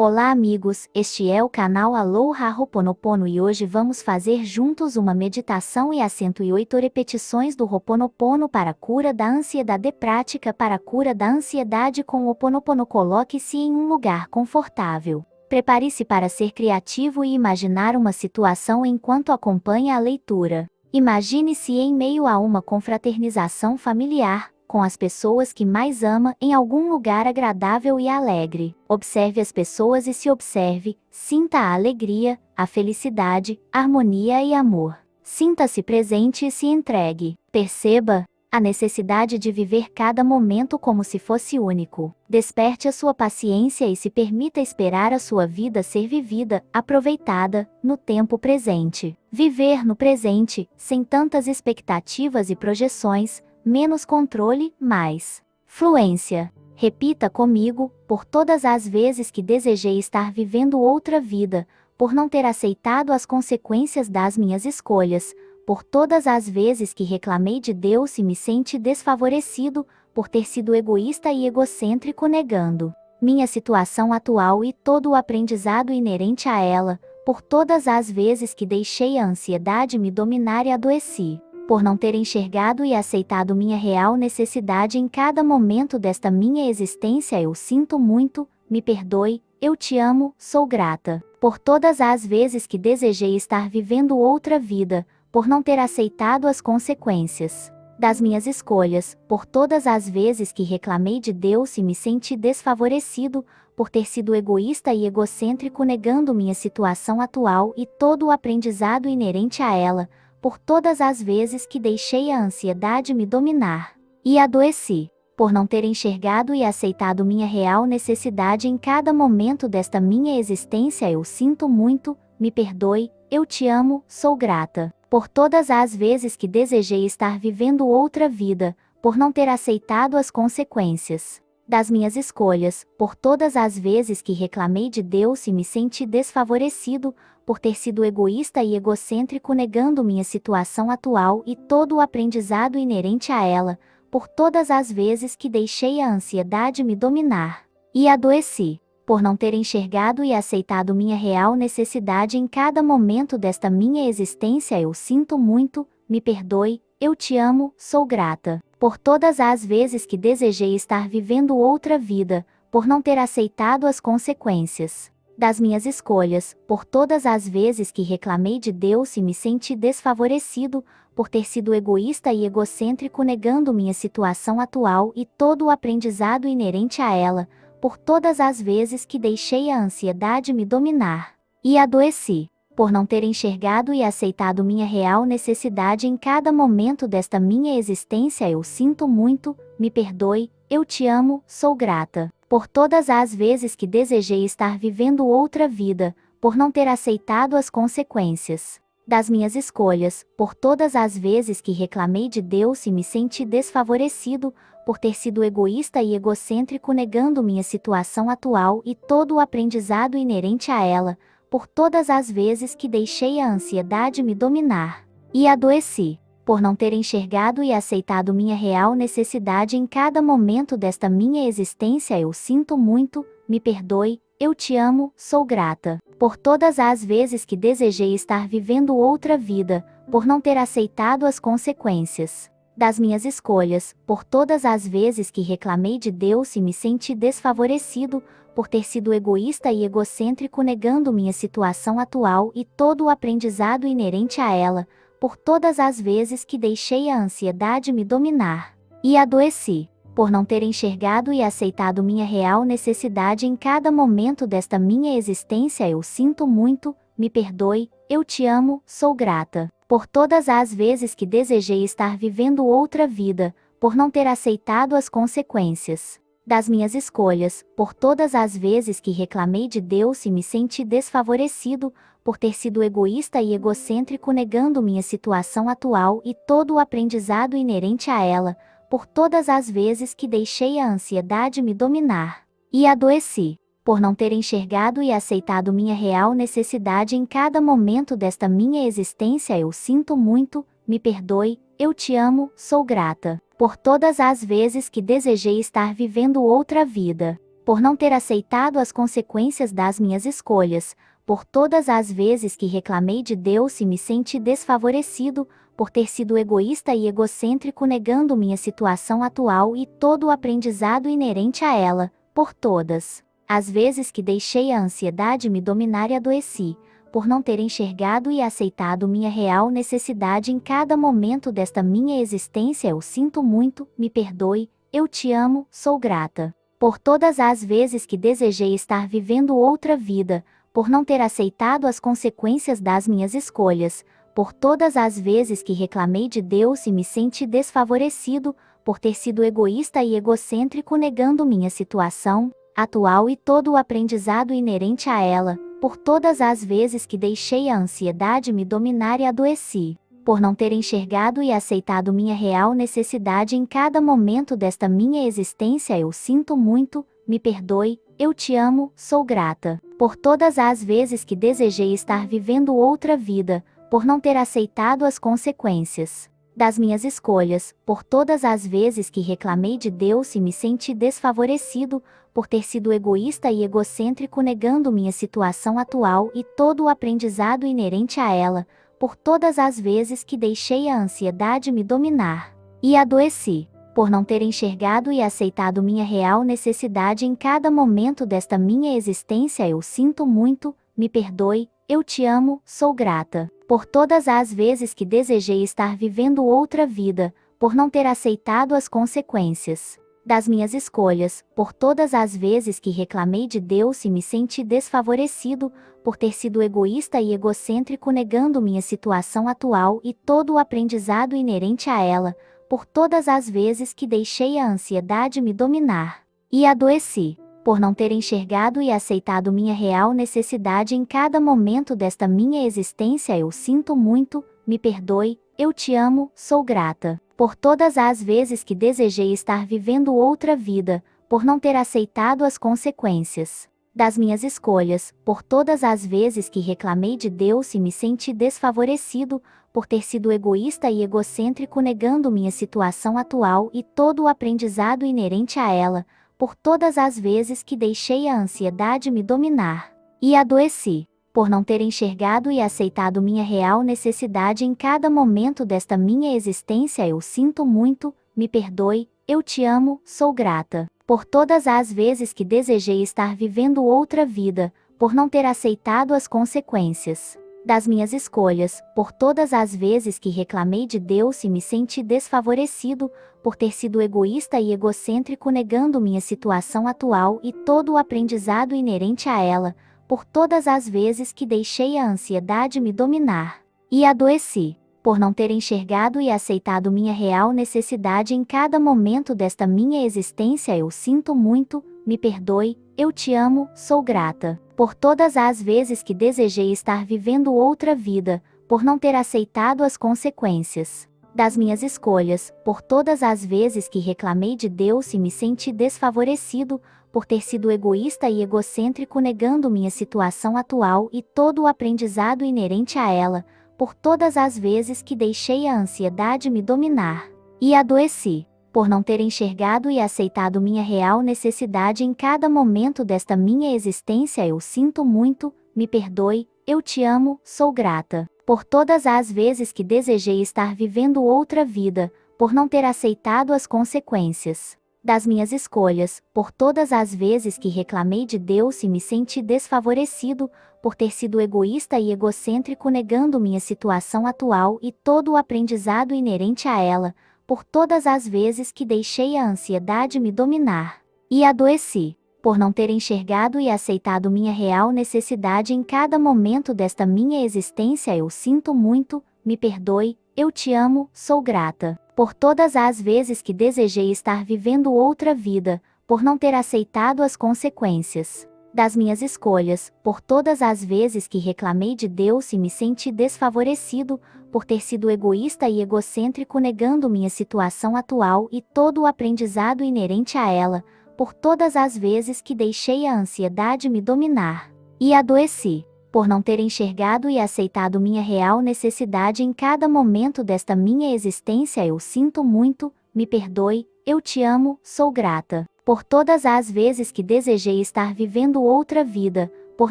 Olá amigos, este é o canal Aloha Ho'oponopono e hoje vamos fazer juntos uma meditação e as 108 repetições do Ho'oponopono para a cura da ansiedade. Prática para a cura da ansiedade com o Ho'oponopono. Coloque-se em um lugar confortável. Prepare-se para ser criativo e imaginar uma situação enquanto acompanha a leitura. Imagine-se em meio a uma confraternização familiar, com as pessoas que mais ama, em algum lugar agradável e alegre. Observe as pessoas e se observe, sinta a alegria, a felicidade, a harmonia e amor. Sinta-se presente e se entregue. Perceba a necessidade de viver cada momento como se fosse único. Desperte a sua paciência e se permita esperar a sua vida ser vivida, aproveitada, no tempo presente. Viver no presente, sem tantas expectativas e projeções, menos controle, mais fluência. Repita comigo: por todas as vezes que desejei estar vivendo outra vida, por não ter aceitado as consequências das minhas escolhas, por todas as vezes que reclamei de Deus e me senti desfavorecido, por ter sido egoísta e egocêntrico negando minha situação atual e todo o aprendizado inerente a ela, por todas as vezes que deixei a ansiedade me dominar e adoeci, por não ter enxergado e aceitado minha real necessidade em cada momento desta minha existência. Eu sinto muito, me perdoe, eu te amo, sou grata. Por todas as vezes que desejei estar vivendo outra vida, por não ter aceitado as consequências das minhas escolhas, por todas as vezes que reclamei de Deus e me senti desfavorecido, por ter sido egoísta e egocêntrico negando minha situação atual e todo o aprendizado inerente a ela, por todas as vezes que deixei a ansiedade me dominar e adoeci, por não ter enxergado e aceitado minha real necessidade em cada momento desta minha existência. Eu sinto muito, me perdoe, eu te amo, sou grata. Por todas as vezes que desejei estar vivendo outra vida, por não ter aceitado as consequências das minhas escolhas, por todas as vezes que reclamei de Deus e me senti desfavorecido, por ter sido egoísta e egocêntrico negando minha situação atual e todo o aprendizado inerente a ela, por todas as vezes que deixei a ansiedade me dominar e adoeci, por não ter enxergado e aceitado minha real necessidade em cada momento desta minha existência. Eu sinto muito, me perdoe, eu te amo, sou grata. Por todas as vezes que desejei estar vivendo outra vida, por não ter aceitado as consequências das minhas escolhas, por todas as vezes que reclamei de Deus e me senti desfavorecido, por ter sido egoísta e egocêntrico negando minha situação atual e todo o aprendizado inerente a ela, por todas as vezes que deixei a ansiedade me dominar e adoeci, por não ter enxergado e aceitado minha real necessidade em cada momento desta minha existência. Eu sinto muito, me perdoe, eu te amo, sou grata. Por todas as vezes que desejei estar vivendo outra vida, por não ter aceitado as consequências das minhas escolhas, por todas as vezes que reclamei de Deus e me senti desfavorecido, por ter sido egoísta e egocêntrico negando minha situação atual e todo o aprendizado inerente a ela, por todas as vezes que deixei a ansiedade me dominar e adoeci, por não ter enxergado e aceitado minha real necessidade em cada momento desta minha existência. Eu sinto muito, me perdoe, eu te amo, sou grata. Por todas as vezes que desejei estar vivendo outra vida, por não ter aceitado as consequências das minhas escolhas, por todas as vezes que reclamei de Deus e me senti desfavorecido, por ter sido egoísta e egocêntrico negando minha situação atual e todo o aprendizado inerente a ela, por todas as vezes que deixei a ansiedade me dominar e adoeci, por não ter enxergado e aceitado minha real necessidade em cada momento desta minha existência. Eu sinto muito, me perdoe, eu te amo, sou grata. Por todas as vezes que desejei estar vivendo outra vida, por não ter aceitado as consequências das minhas escolhas, por todas as vezes que reclamei de Deus e me senti desfavorecido, por ter sido egoísta e egocêntrico negando minha situação atual e todo o aprendizado inerente a ela, por todas as vezes que deixei a ansiedade me dominar e adoeci, por não ter enxergado e aceitado minha real necessidade em cada momento desta minha existência. Eu sinto muito, me perdoe, eu te amo, sou grata. Por todas as vezes que desejei estar vivendo outra vida, por não ter aceitado as consequências das minhas escolhas, por todas as vezes que reclamei de Deus e me senti desfavorecido, por ter sido egoísta e egocêntrico negando minha situação atual e todo o aprendizado inerente a ela, por todas as vezes que deixei a ansiedade me dominar e adoeci, por não ter enxergado e aceitado minha real necessidade em cada momento desta minha existência. Eu sinto muito, me perdoe, eu te amo, sou grata. Por todas as vezes que desejei estar vivendo outra vida, por não ter aceitado as consequências das minhas escolhas, por todas as vezes que reclamei de Deus e me senti desfavorecido, por ter sido egoísta e egocêntrico negando minha situação atual e todo o aprendizado inerente a ela, por todas as vezes que deixei a ansiedade me dominar e adoeci, por não ter enxergado e aceitado minha real necessidade em cada momento desta minha existência. Eu sinto muito, me perdoe, eu te amo, sou grata. Por todas as vezes que desejei estar vivendo outra vida, por não ter aceitado as consequências das minhas escolhas, por todas as vezes que reclamei de Deus e me senti desfavorecido, por ter sido egoísta e egocêntrico negando minha situação atual e todo o aprendizado inerente a ela, por todas as vezes que deixei a ansiedade me dominar e adoeci, por não ter enxergado e aceitado minha real necessidade em cada momento desta minha existência. Eu sinto muito, me perdoe, eu te amo, sou grata. Por todas as vezes que desejei estar vivendo outra vida, por não ter aceitado as consequências das minhas escolhas, por todas as vezes que reclamei de Deus e me senti desfavorecido, por ter sido egoísta e egocêntrico negando minha situação atual e todo o aprendizado inerente a ela, por todas as vezes que deixei a ansiedade me dominar e adoeci, por não ter enxergado e aceitado minha real necessidade em cada momento desta minha existência. Eu sinto muito, me perdoe, eu te amo, sou grata. Por todas as vezes que desejei estar vivendo outra vida, por não ter aceitado as consequências das minhas escolhas, por todas as vezes que reclamei de Deus e me senti desfavorecido, por ter sido egoísta e egocêntrico negando minha situação atual e todo o aprendizado inerente a ela, por todas as vezes que deixei a ansiedade me dominar e adoeci, por não ter enxergado e aceitado minha real necessidade em cada momento desta minha existência. Eu sinto muito, me perdoe, eu te amo, sou grata. Por todas as vezes que desejei estar vivendo outra vida, por não ter aceitado as consequências das minhas escolhas, por todas as vezes que reclamei de Deus e me senti desfavorecido, por ter sido egoísta e egocêntrico negando minha situação atual e todo o aprendizado inerente a ela, por todas as vezes que deixei a ansiedade me dominar e adoeci, por não ter enxergado e aceitado minha real necessidade em cada momento desta minha existência. Eu sinto muito, me perdoe, eu te amo, sou grata. Por todas as vezes que desejei estar vivendo outra vida, por não ter aceitado as consequências das minhas escolhas, por todas as vezes que reclamei de Deus e me senti desfavorecido, por ter sido egoísta e egocêntrico negando minha situação atual e todo o aprendizado inerente a ela, por todas as vezes que deixei a ansiedade me dominar e adoeci, por não ter enxergado e aceitado minha real necessidade em cada momento desta minha existência. Eu sinto muito, me perdoe, eu te amo, sou grata. Por todas as vezes que desejei estar vivendo outra vida, por não ter aceitado as consequências das minhas escolhas, por todas as vezes que reclamei de Deus e me senti desfavorecido, por ter sido egoísta e egocêntrico negando minha situação atual e todo o aprendizado inerente a ela, por todas as vezes que deixei a ansiedade me dominar e adoeci, por não ter enxergado e aceitado minha real necessidade em cada momento desta minha existência. Eu sinto muito, me perdoe, eu te amo, sou grata. Por todas as vezes que desejei estar vivendo outra vida, por não ter aceitado as consequências das minhas escolhas, por todas as vezes que reclamei de Deus e me senti desfavorecido, por ter sido egoísta e egocêntrico negando minha situação atual e todo o aprendizado inerente a ela, por todas as vezes que deixei a ansiedade me dominar e adoeci, por não ter enxergado e aceitado minha real necessidade em cada momento desta minha existência. Eu sinto muito, me perdoe, eu te amo, sou grata. por todas as vezes que desejei estar vivendo outra vida, por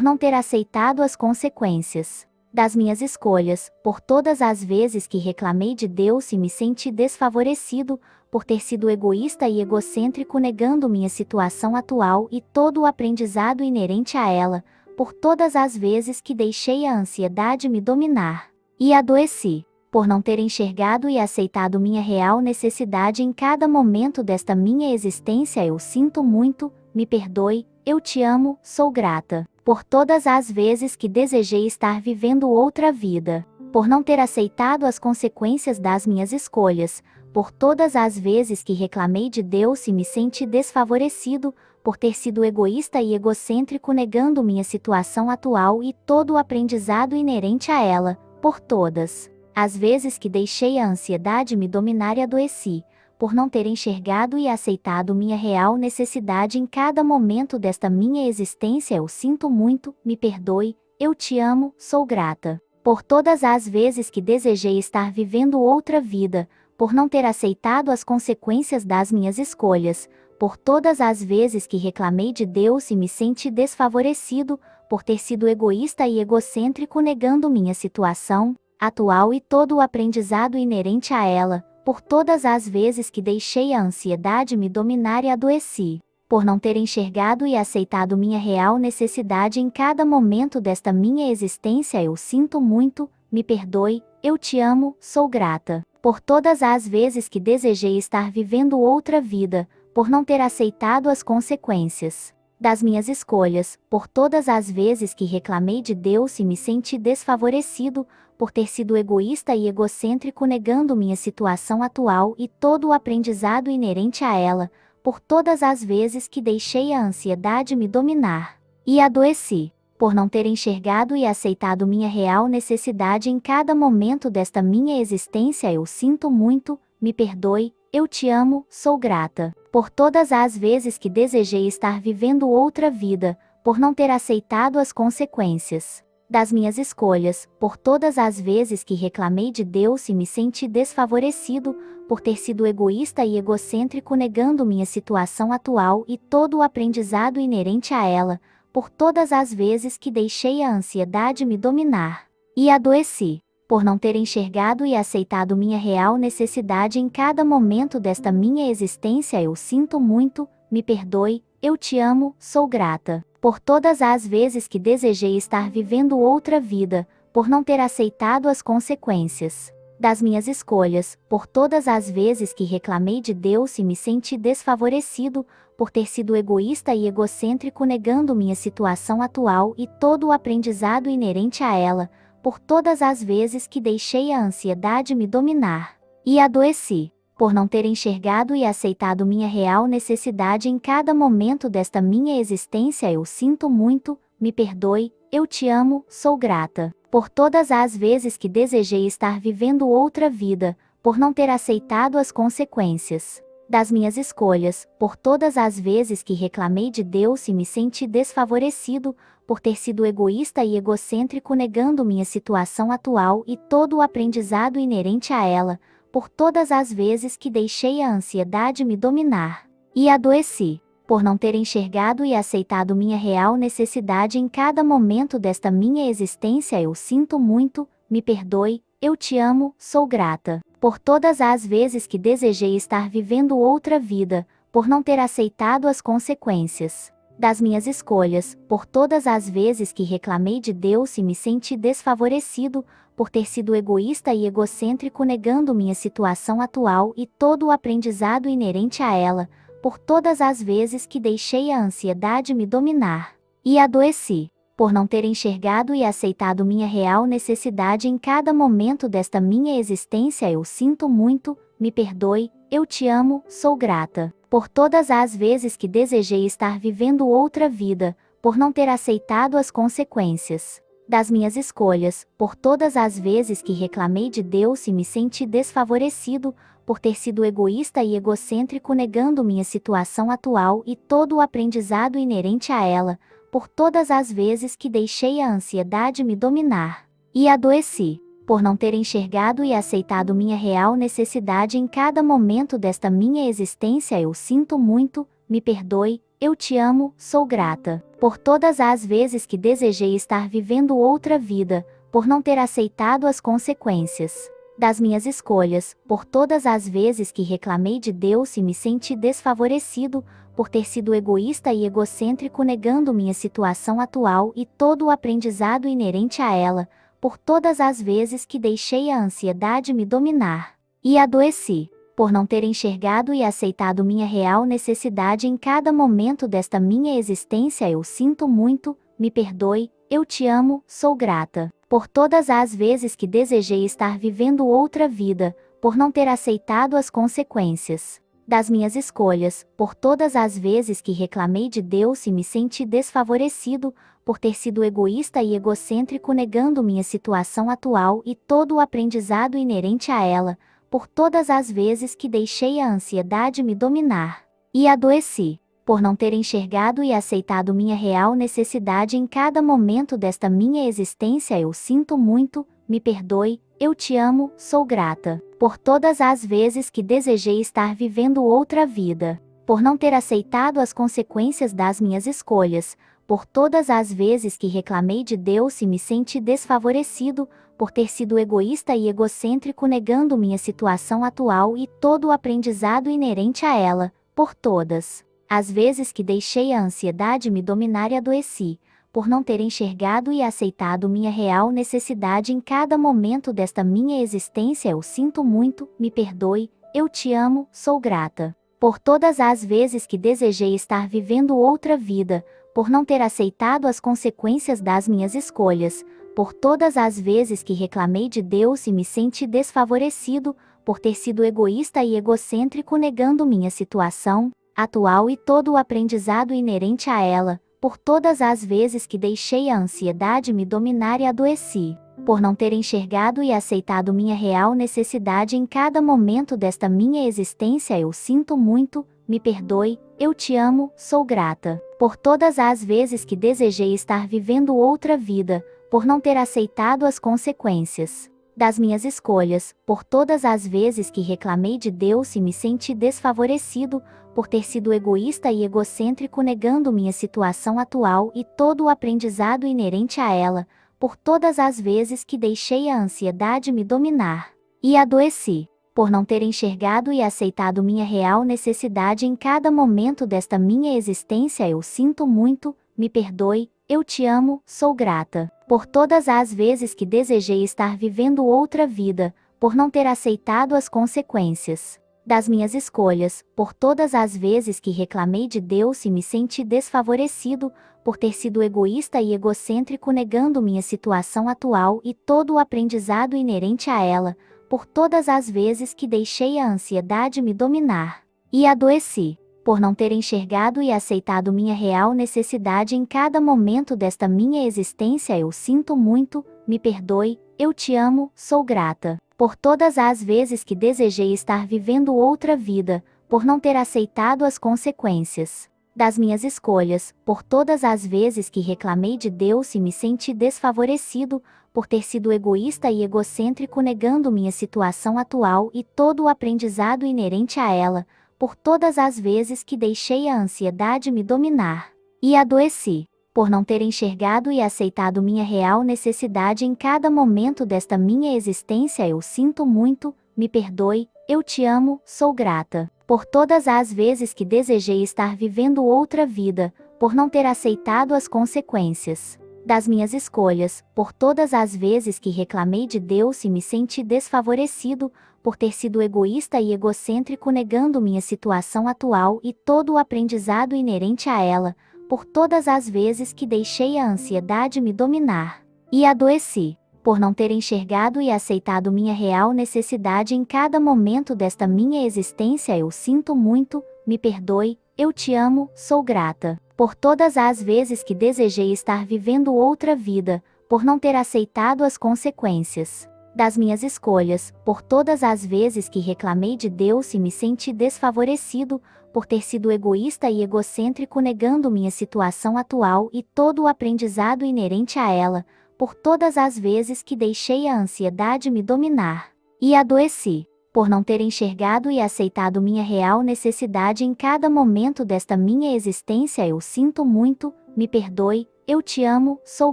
não ter aceitado as consequências das minhas escolhas, por todas as vezes que reclamei de Deus e me senti desfavorecido, por ter sido egoísta e egocêntrico negando minha situação atual e todo o aprendizado inerente a ela, por todas as vezes que deixei a ansiedade me dominar e adoeci, por não ter enxergado e aceitado minha real necessidade em cada momento desta minha existência. Eu sinto muito, me perdoe, eu te amo, sou grata, por todas as vezes que desejei estar vivendo outra vida, por não ter aceitado as consequências das minhas escolhas, por todas as vezes que reclamei de Deus e me senti desfavorecido, por ter sido egoísta e egocêntrico negando minha situação atual e todo o aprendizado inerente a ela, por todas as vezes que deixei a ansiedade me dominar e adoeci, por não ter enxergado e aceitado minha real necessidade em cada momento desta minha existência. Eu sinto muito, me perdoe, eu te amo, sou grata, por todas as vezes que desejei estar vivendo outra vida, por não ter aceitado as consequências das minhas escolhas, por todas as vezes que reclamei de Deus e me senti desfavorecido, por ter sido egoísta e egocêntrico negando minha situação atual e todo o aprendizado inerente a ela, por todas as vezes que deixei a ansiedade me dominar e adoeci, por não ter enxergado e aceitado minha real necessidade em cada momento desta minha existência. Eu sinto muito, me perdoe, eu te amo, sou grata, por todas as vezes que desejei estar vivendo outra vida, por não ter aceitado as consequências das minhas escolhas, por todas as vezes que reclamei de Deus e me senti desfavorecido, por ter sido egoísta e egocêntrico negando minha situação atual e todo o aprendizado inerente a ela, por todas as vezes que deixei a ansiedade me dominar e adoeci, por não ter enxergado e aceitado minha real necessidade em cada momento desta minha existência. Eu sinto muito, me perdoe, eu te amo, sou grata, por todas as vezes que desejei estar vivendo outra vida, por não ter aceitado as consequências das minhas escolhas, por todas as vezes que reclamei de Deus e me senti desfavorecido, por ter sido egoísta e egocêntrico negando minha situação atual e todo o aprendizado inerente a ela, por todas as vezes que deixei a ansiedade me dominar e adoeci, por não ter enxergado e aceitado minha real necessidade em cada momento desta minha existência. Eu sinto muito, me perdoe, eu te amo, sou grata, por todas as vezes que desejei estar vivendo outra vida, por não ter aceitado as consequências das minhas escolhas, por todas as vezes que reclamei de Deus e me senti desfavorecido, por ter sido egoísta e egocêntrico negando minha situação atual e todo o aprendizado inerente a ela, por todas as vezes que deixei a ansiedade me dominar e adoeci, por não ter enxergado e aceitado minha real necessidade em cada momento desta minha existência. Eu sinto muito, me perdoe, eu te amo, sou grata, por todas as vezes que desejei estar vivendo outra vida, por não ter aceitado as consequências das minhas escolhas, por todas as vezes que reclamei de Deus e me senti desfavorecido, por ter sido egoísta e egocêntrico negando minha situação atual e todo o aprendizado inerente a ela, por todas as vezes que deixei a ansiedade me dominar e adoeci, por não ter enxergado e aceitado minha real necessidade em cada momento desta minha existência. Eu sinto muito, me perdoe, eu te amo, sou grata, por todas as vezes que desejei estar vivendo outra vida, por não ter aceitado as consequências das minhas escolhas, por todas as vezes que reclamei de Deus e me senti desfavorecido, por ter sido egoísta e egocêntrico negando minha situação atual e todo o aprendizado inerente a ela, por todas as vezes que deixei a ansiedade me dominar e adoeci, por não ter enxergado e aceitado minha real necessidade em cada momento desta minha existência. Eu sinto muito, me perdoe, eu te amo, sou grata, por todas as vezes que desejei estar vivendo outra vida, por não ter aceitado as consequências das minhas escolhas, por todas as vezes que reclamei de Deus e me senti desfavorecido, por ter sido egoísta e egocêntrico negando minha situação atual e todo o aprendizado inerente a ela, por todas as vezes que deixei a ansiedade me dominar e adoeci, por não ter enxergado e aceitado minha real necessidade em cada momento desta minha existência. Eu sinto muito, me perdoe, eu te amo, sou grata. Por todas as vezes que desejei estar vivendo outra vida, por não ter aceitado as consequências das minhas escolhas, por todas as vezes que reclamei de Deus e me senti desfavorecido, por ter sido egoísta e egocêntrico negando minha situação atual e todo o aprendizado inerente a ela, por todas as vezes que deixei a ansiedade me dominar e adoeci, por não ter enxergado e aceitado minha real necessidade em cada momento desta minha existência, eu sinto muito, me perdoe, eu te amo, sou grata. Por todas as vezes que desejei estar vivendo outra vida, por não ter aceitado as consequências das minhas escolhas, por todas as vezes que reclamei de Deus e me senti desfavorecido, por ter sido egoísta e egocêntrico negando minha situação atual e todo o aprendizado inerente a ela, por todas as vezes que deixei a ansiedade me dominar e adoeci, por não ter enxergado e aceitado minha real necessidade em cada momento desta minha existência, eu sinto muito, me perdoe, eu te amo, sou grata. Por todas as vezes que desejei estar vivendo outra vida, por não ter aceitado as consequências das minhas escolhas, por todas as vezes que reclamei de Deus e me senti desfavorecido, por ter sido egoísta e egocêntrico negando minha situação atual e todo o aprendizado inerente a ela, por todas as vezes que deixei a ansiedade me dominar e adoeci, por não ter enxergado e aceitado minha real necessidade em cada momento desta minha existência, eu sinto muito, me perdoe, eu te amo, sou grata. Por todas as vezes que desejei estar vivendo outra vida, por não ter aceitado as consequências das minhas escolhas, por todas as vezes que reclamei de Deus e me senti desfavorecido, por ter sido egoísta e egocêntrico negando minha situação atual e todo o aprendizado inerente a ela, por todas as vezes que deixei a ansiedade me dominar e adoeci, por não ter enxergado e aceitado minha real necessidade em cada momento desta minha existência, eu sinto muito, me perdoe, eu te amo, sou grata. Por todas as vezes que desejei estar vivendo outra vida, por não ter aceitado as consequências das minhas escolhas, por todas as vezes que reclamei de Deus e me senti desfavorecido, por ter sido egoísta e egocêntrico negando minha situação atual e todo o aprendizado inerente a ela, por todas as vezes que deixei a ansiedade me dominar e adoeci, por não ter enxergado e aceitado minha real necessidade em cada momento desta minha existência, eu sinto muito, me perdoe, eu te amo, sou grata. Por todas as vezes que desejei estar vivendo outra vida, por não ter aceitado as consequências das minhas escolhas, por todas as vezes que reclamei de Deus e me senti desfavorecido, por ter sido egoísta e egocêntrico negando minha situação atual e todo o aprendizado inerente a ela, por todas as vezes que deixei a ansiedade me dominar e adoeci, por não ter enxergado e aceitado minha real necessidade em cada momento desta minha existência, eu sinto muito, me perdoe, eu te amo, sou grata. Por todas as vezes que desejei estar vivendo outra vida, por não ter aceitado as consequências das minhas escolhas, por todas as vezes que reclamei de Deus e me senti desfavorecido, por ter sido egoísta e egocêntrico negando minha situação atual e todo o aprendizado inerente a ela, por todas as vezes que deixei a ansiedade me dominar e adoeci, por não ter enxergado e aceitado minha real necessidade em cada momento desta minha existência, eu sinto muito, me perdoe, eu te amo, sou grata. Por todas as vezes que desejei estar vivendo outra vida, por não ter aceitado as consequências das minhas escolhas, por todas as vezes que reclamei de Deus e me senti desfavorecido, por ter sido egoísta e egocêntrico negando minha situação atual e todo o aprendizado inerente a ela, por todas as vezes que deixei a ansiedade me dominar e adoeci, por não ter enxergado e aceitado minha real necessidade em cada momento desta minha existência, eu sinto muito, me perdoe, eu te amo, sou grata. Por todas as vezes que desejei estar vivendo outra vida, por não ter aceitado as consequências das minhas escolhas, por todas as vezes que reclamei de Deus e me senti desfavorecido, por ter sido egoísta e egocêntrico negando minha situação atual e todo o aprendizado inerente a ela, por todas as vezes que deixei a ansiedade me dominar e adoeci, por não ter enxergado e aceitado minha real necessidade em cada momento desta minha existência. Eu sinto muito, me perdoe, eu te amo, sou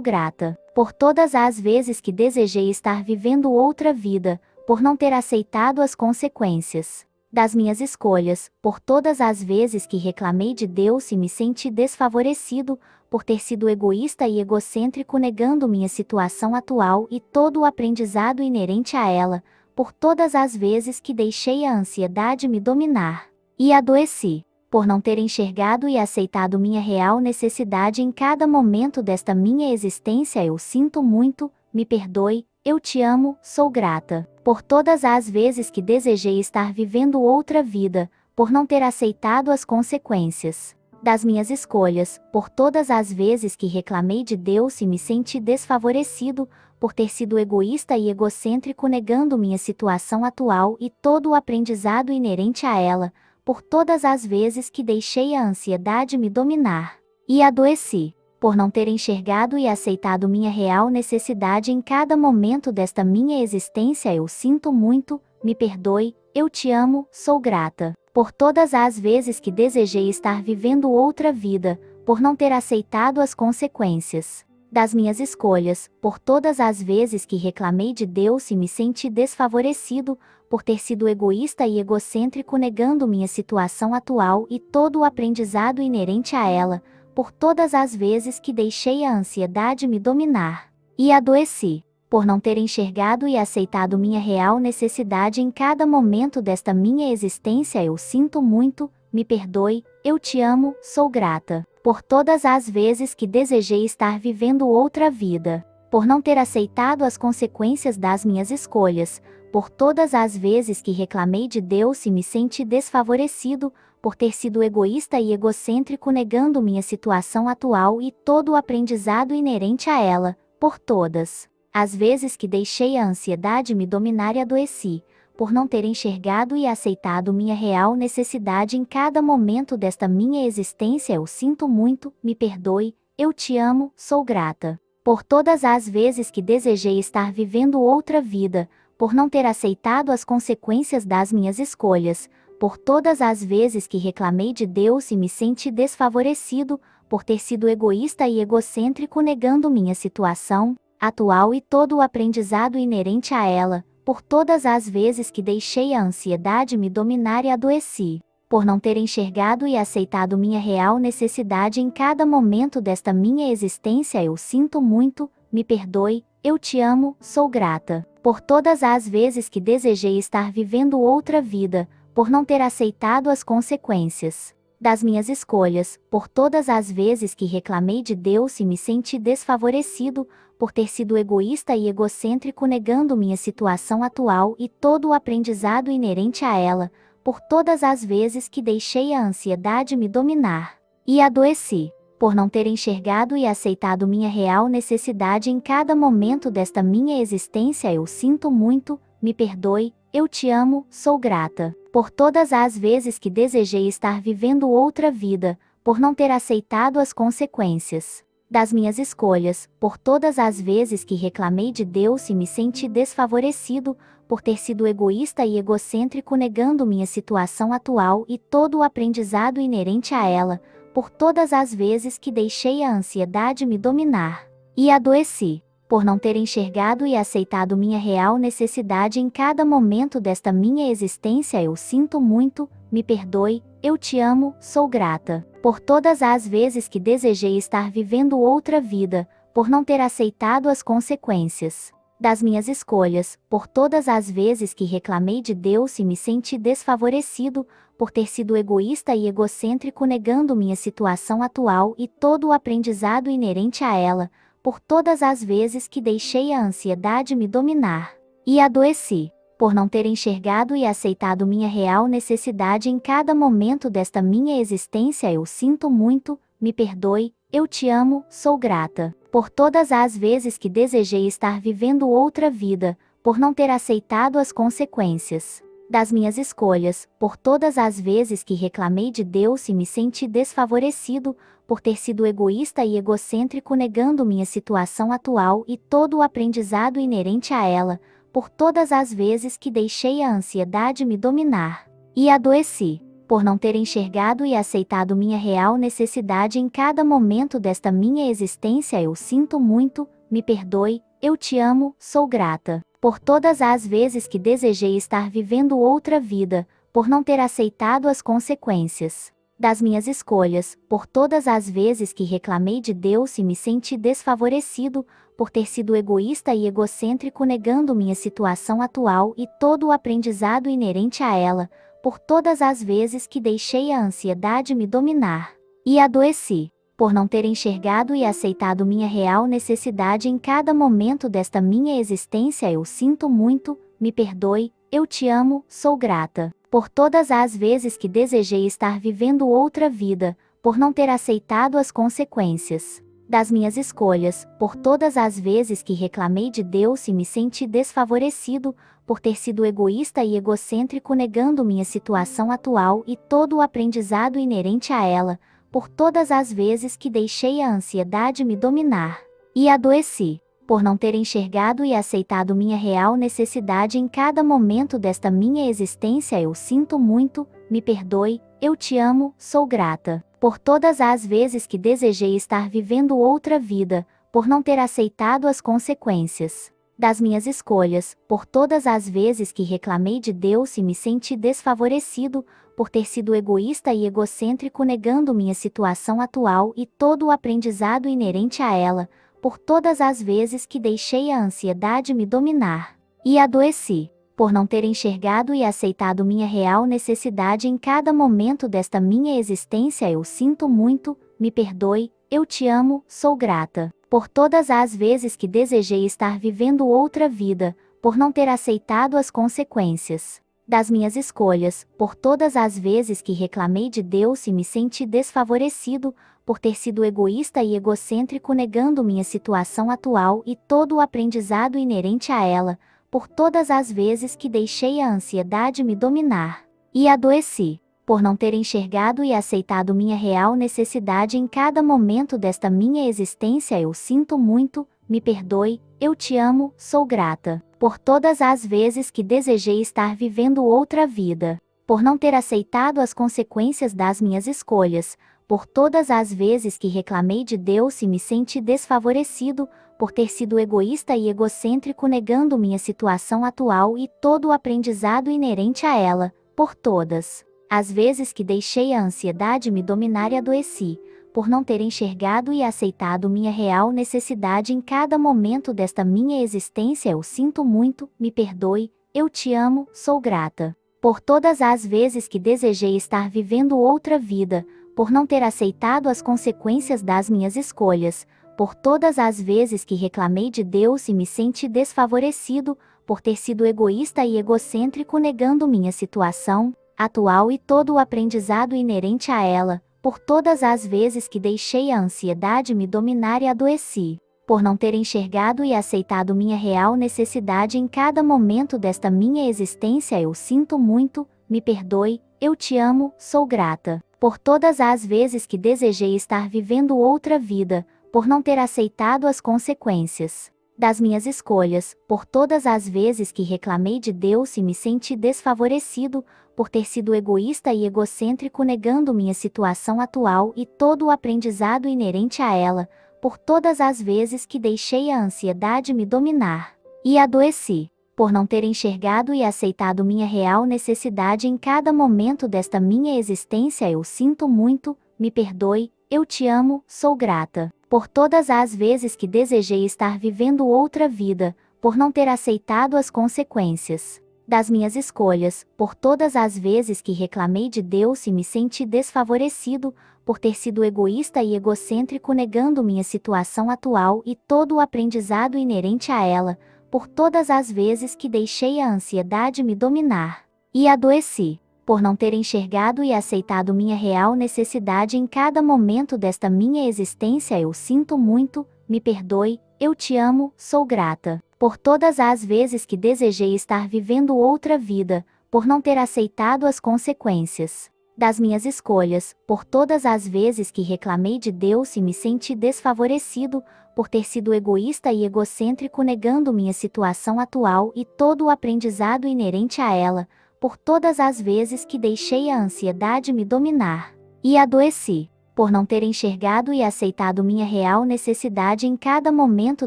grata, por todas as vezes que desejei estar vivendo outra vida, por não ter aceitado as consequências das minhas escolhas, por todas as vezes que reclamei de Deus e me senti desfavorecido, por ter sido egoísta e egocêntrico negando minha situação atual e todo o aprendizado inerente a ela, por todas as vezes que deixei a ansiedade me dominar e adoeci, por não ter enxergado e aceitado minha real necessidade em cada momento desta minha existência. Eu sinto muito, me perdoe, eu te amo, sou grata, por todas as vezes que desejei estar vivendo outra vida, por não ter aceitado as consequências das minhas escolhas, por todas as vezes que reclamei de Deus e me senti desfavorecido, por ter sido egoísta e egocêntrico negando minha situação atual e todo o aprendizado inerente a ela, por todas as vezes que deixei a ansiedade me dominar e adoeci, por não ter enxergado e aceitado minha real necessidade em cada momento desta minha existência. Eu sinto muito, me perdoe, eu te amo, sou grata, por todas as vezes que desejei estar vivendo outra vida, por não ter aceitado as consequências das minhas escolhas, por todas as vezes que reclamei de Deus e me senti desfavorecido, por ter sido egoísta e egocêntrico negando minha situação atual e todo o aprendizado inerente a ela, por todas as vezes que deixei a ansiedade me dominar e adoeci, por não ter enxergado e aceitado minha real necessidade em cada momento desta minha existência. Eu sinto muito, me perdoe, eu te amo, sou grata, por todas as vezes que desejei estar vivendo outra vida, por não ter aceitado as consequências das minhas escolhas, por todas as vezes que reclamei de Deus e me senti desfavorecido, por ter sido egoísta e egocêntrico negando minha situação atual e todo o aprendizado inerente a ela, por todas as vezes que deixei a ansiedade me dominar e adoeci, por não ter enxergado e aceitado minha real necessidade em cada momento desta minha existência. Eu sinto muito, me perdoe, eu te amo, sou grata, por todas as vezes que desejei estar vivendo outra vida, por não ter aceitado as consequências das minhas escolhas, por todas as vezes que reclamei de Deus e me senti desfavorecido, por ter sido egoísta e egocêntrico negando minha situação atual e todo o aprendizado inerente a ela, por todas as vezes que deixei a ansiedade me dominar e adoeci, por não ter enxergado e aceitado minha real necessidade em cada momento desta minha existência. Eu sinto muito, me perdoe, eu te amo, sou grata, por todas as vezes que desejei estar vivendo outra vida, por não ter aceitado as consequências das minhas escolhas, por todas as vezes que reclamei de Deus e me senti desfavorecido, por ter sido egoísta e egocêntrico negando minha situação atual e todo o aprendizado inerente a ela, por todas as vezes que deixei a ansiedade me dominar e adoeci, por não ter enxergado e aceitado minha real necessidade em cada momento desta minha existência. Eu sinto muito, me perdoe, eu te amo, sou grata, por todas as vezes que desejei estar vivendo outra vida, por não ter aceitado as consequências das minhas escolhas, por todas as vezes que reclamei de Deus e me senti desfavorecido, por ter sido egoísta e egocêntrico negando minha situação atual e todo o aprendizado inerente a ela, por todas as vezes que deixei a ansiedade me dominar e adoeci, por não ter enxergado e aceitado minha real necessidade em cada momento desta minha existência. Eu sinto muito, me perdoe, eu te amo, sou grata, por todas as vezes que desejei estar vivendo outra vida, por não ter aceitado as consequências das minhas escolhas, por todas as vezes que reclamei de Deus e me senti desfavorecido, por ter sido egoísta e egocêntrico negando minha situação atual e todo o aprendizado inerente a ela, por todas as vezes que deixei a ansiedade me dominar e adoeci, por não ter enxergado e aceitado minha real necessidade em cada momento desta minha existência. Eu sinto muito, me perdoe, eu te amo, sou grata, por todas as vezes que desejei estar vivendo outra vida, por não ter aceitado as consequências das minhas escolhas, por todas as vezes que reclamei de Deus e me senti desfavorecido, por ter sido egoísta e egocêntrico negando minha situação atual e todo o aprendizado inerente a ela, por todas as vezes que deixei a ansiedade me dominar e adoeci. Por não ter enxergado e aceitado minha real necessidade em cada momento desta minha existência, eu sinto muito, me perdoe, eu te amo, sou grata. Por todas as vezes que desejei estar vivendo outra vida, por não ter aceitado as consequências das minhas escolhas, por todas as vezes que reclamei de Deus e me senti desfavorecido, por ter sido egoísta e egocêntrico negando minha situação atual e todo o aprendizado inerente a ela, por todas as vezes que deixei a ansiedade me dominar e adoeci, por não ter enxergado e aceitado minha real necessidade em cada momento desta minha existência, eu sinto muito, me perdoe, eu te amo, sou grata. Por todas as vezes que desejei estar vivendo outra vida, por não ter aceitado as consequências das minhas escolhas, por todas as vezes que reclamei de Deus e me senti desfavorecido, por ter sido egoísta e egocêntrico negando minha situação atual e todo o aprendizado inerente a ela, por todas as vezes que deixei a ansiedade me dominar e adoeci, por não ter enxergado e aceitado minha real necessidade em cada momento desta minha existência, eu sinto muito, me perdoe, eu te amo, sou grata. Por todas as vezes que desejei estar vivendo outra vida, por não ter aceitado as consequências das minhas escolhas, por todas as vezes que reclamei de Deus e me senti desfavorecido, por ter sido egoísta e egocêntrico negando minha situação atual e todo o aprendizado inerente a ela, por todas as vezes que deixei a ansiedade me dominar e adoeci, por não ter enxergado e aceitado minha real necessidade em cada momento desta minha existência, eu sinto muito, me perdoe, eu te amo, sou grata. Por todas as vezes que desejei estar vivendo outra vida, por não ter aceitado as consequências das minhas escolhas, por todas as vezes que reclamei de Deus e me senti desfavorecido, por ter sido egoísta e egocêntrico negando minha situação atual e todo o aprendizado inerente a ela, por todas as vezes que deixei a ansiedade me dominar e adoeci, por não ter enxergado e aceitado minha real necessidade em cada momento desta minha existência, eu sinto muito, me perdoe, eu te amo, sou grata. Por todas as vezes que desejei estar vivendo outra vida, por não ter aceitado as consequências das minhas escolhas, por todas as vezes que reclamei de Deus e me senti desfavorecido, por ter sido egoísta e egocêntrico negando minha situação atual e todo o aprendizado inerente a ela, por todas as vezes que deixei a ansiedade me dominar e adoeci, por não ter enxergado e aceitado minha real necessidade em cada momento desta minha existência, eu sinto muito, me perdoe, eu te amo, sou grata. Por todas as vezes que desejei estar vivendo outra vida, por não ter aceitado as consequências das minhas escolhas, por todas as vezes que reclamei de Deus e me senti desfavorecido, por ter sido egoísta e egocêntrico negando minha situação atual e todo o aprendizado inerente a ela, por todas as vezes que deixei a ansiedade me dominar e adoeci, por não ter enxergado e aceitado minha real necessidade em cada momento desta minha existência, eu sinto muito, me perdoe, eu te amo, sou grata. Por todas as vezes que desejei estar vivendo outra vida, por não ter aceitado as consequências das minhas escolhas, por todas as vezes que reclamei de Deus e me senti desfavorecido, por ter sido egoísta e egocêntrico negando minha situação atual e todo o aprendizado inerente a ela, por todas as vezes que deixei a ansiedade me dominar e adoeci, por não ter enxergado e aceitado minha real necessidade em cada momento desta minha existência, eu sinto muito, me perdoe, eu te amo, sou grata. Por todas as vezes que desejei estar vivendo outra vida, por não ter aceitado as consequências das minhas escolhas, por todas as vezes que reclamei de Deus e me senti desfavorecido, por ter sido egoísta e egocêntrico negando minha situação atual e todo o aprendizado inerente a ela, por todas as vezes que deixei a ansiedade me dominar e adoeci, por não ter enxergado e aceitado minha real necessidade em cada momento desta minha existência, eu sinto muito, me perdoe, eu te amo, sou grata. Por todas as vezes que desejei estar vivendo outra vida, por não ter aceitado as consequências das minhas escolhas, por todas as vezes que reclamei de Deus e me senti desfavorecido, por ter sido egoísta e egocêntrico negando minha situação atual e todo o aprendizado inerente a ela, por todas as vezes que deixei a ansiedade me dominar e adoeci, por não ter enxergado e aceitado minha real necessidade em cada momento